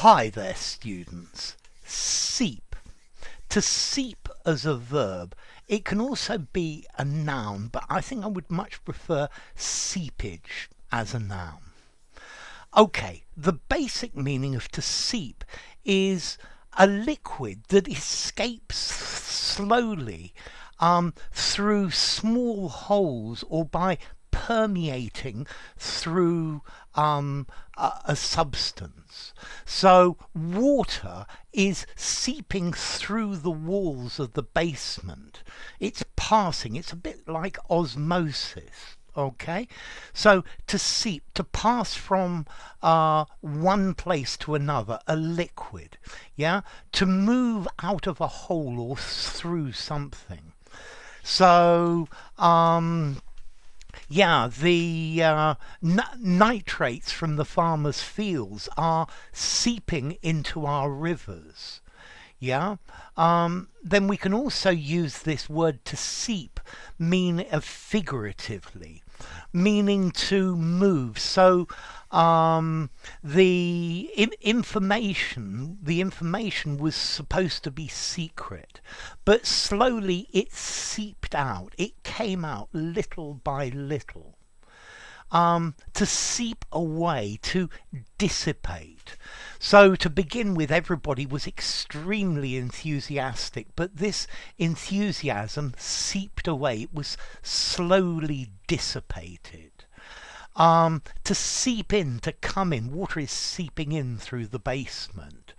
Hi there, students. Seep. To seep as a verb, it can also be a noun, but I think I would much prefer seepage as a noun. Okay, the basic meaning of to seep is a liquid that escapes slowly through small holes or by permeating through a substance. So water is seeping through the walls of the basement. It's passing. It's a bit like osmosis. Okay, so to seep, to pass from one place to another, a liquid, yeah, to move out of a hole or through something. So yeah, the nitrates from the farmers' fields are seeping into our rivers. Yeah. Then we can also use this word to seep, figuratively, meaning to move. So the information was supposed to be secret, but slowly it seeped out. It came out little by little. To seep away, to dissipate. So to begin with, everybody was extremely enthusiastic, but this enthusiasm seeped away. It was slowly dissipated. To seep in, to come in. Water is seeping in through the basement.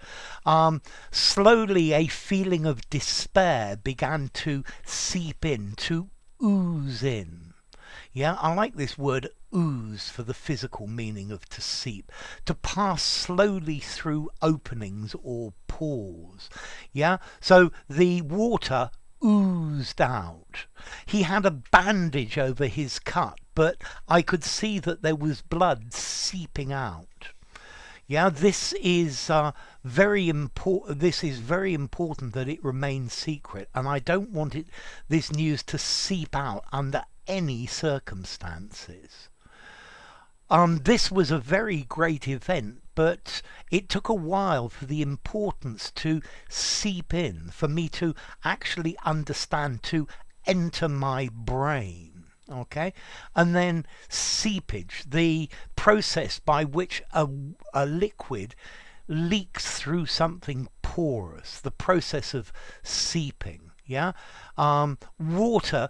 Slowly a feeling of despair began to seep in, to ooze in. Yeah, I like this word ooze for the physical meaning of to seep. To pass slowly through openings or pores. Yeah, so the water oozed out. He had a bandage over his cut, but I could see that there was blood seeping out. Yeah, this is very important. This is very important that it remains secret, and I don't want this news to seep out under any circumstances. This was a very great event, but it took a while for the importance to seep in, for me to actually understand, to enter my brain. Okay, and then seepage, the process by which a liquid leaks through something porous, the process of seeping. Yeah, the water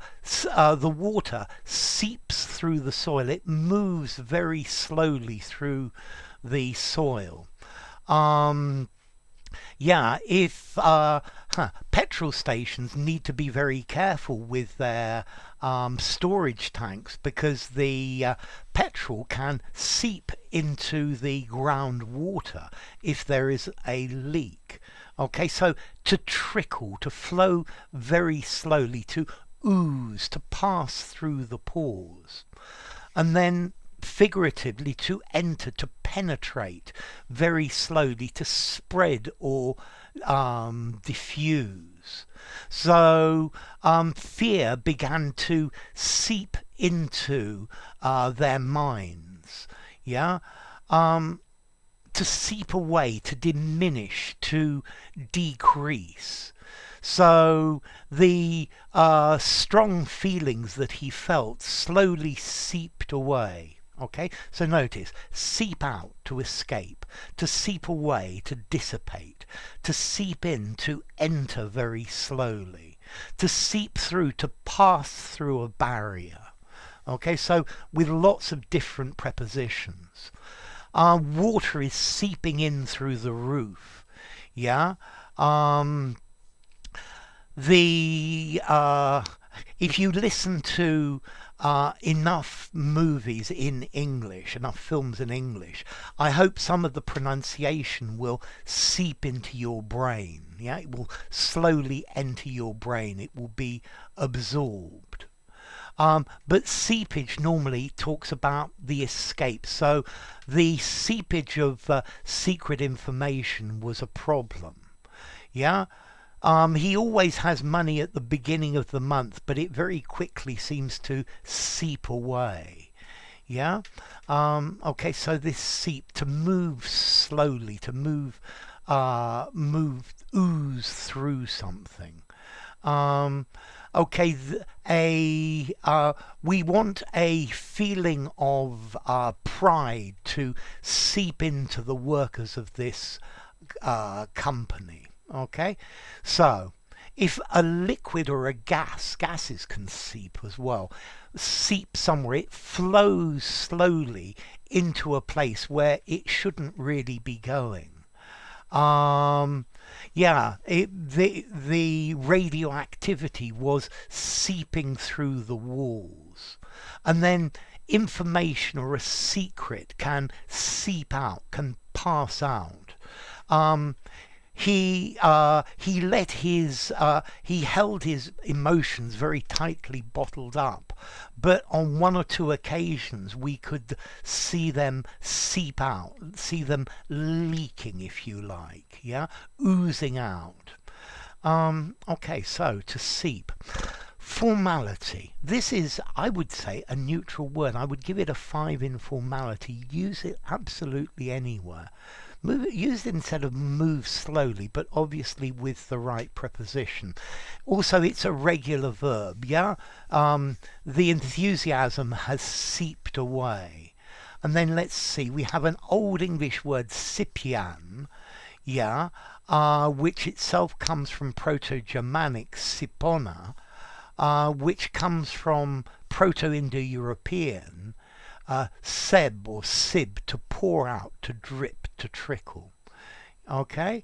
seeps through the soil. It moves very slowly through the soil. Yeah, if petrol stations need to be very careful with their storage tanks, because the petrol can seep into the groundwater if there is a leak. Okay, so to trickle, to flow very slowly, to ooze, to pass through the pores. And then figuratively, to enter, to penetrate very slowly, to spread or diffuse. So fear began to seep into their minds. Yeah. To seep away, to diminish, to decrease. So the strong feelings that he felt slowly seeped away. Okay, so notice, seep out, to escape, to seep away, to dissipate, to seep in, to enter very slowly, to seep through, to pass through a barrier. Okay, so with lots of different prepositions. Water is seeping in through the roof. Yeah. If you listen to enough movies in English, enough films in English, I hope some of the pronunciation will seep into your brain. Yeah, it will slowly enter your brain. It will be absorbed. But seepage normally talks about the escape. So the seepage of secret information was a problem. Yeah. He always has money at the beginning of the month, but it very quickly seems to seep away. Yeah. Okay, so this seep, to move slowly, to ooze through something. Um, okay, we want a feeling of pride to seep into the workers of this company. Okay, so if a liquid or a gases can seep as well, seep somewhere, it flows slowly into a place where it shouldn't really be going. Um, yeah, the radioactivity was seeping through the walls, and then information or a secret can seep out, can pass out. Um, he held his emotions very tightly bottled up, but on one or two occasions we could see them seep out, see them leaking, if you like, yeah, oozing out. Okay, so to seep. Formality. This is, I would say, a neutral word. I would give it a 5 in formality. Use it absolutely anywhere. Use it instead of move slowly, but obviously with the right preposition. Also, it's a regular verb, yeah? The enthusiasm has seeped away. And then let's see, we have an Old English word, Cyprian, yeah, which itself comes from Proto-Germanic sipona, which comes from Proto-Indo-European seb or sib, to pour out, to drip, to trickle. Okay,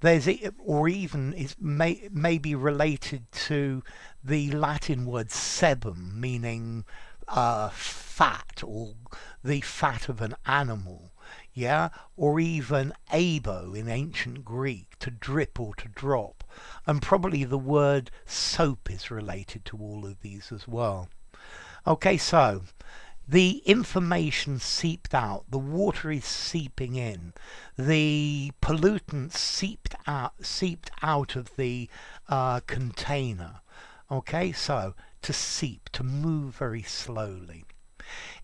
there's it, or even it may be related to the Latin word sebum, meaning fat, or the fat of an animal. Yeah, or even abo in ancient Greek, to drip or to drop, and probably the word soap is related to all of these as well. Okay, so the information seeped out, the water is seeping in, the pollutants seeped out of the container. Okay, so to seep, to move very slowly.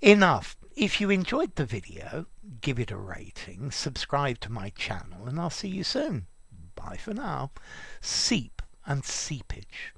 Enough. If you enjoyed the video, give it a rating, subscribe to my channel, and I'll see you soon. Bye for now. Seep and seepage.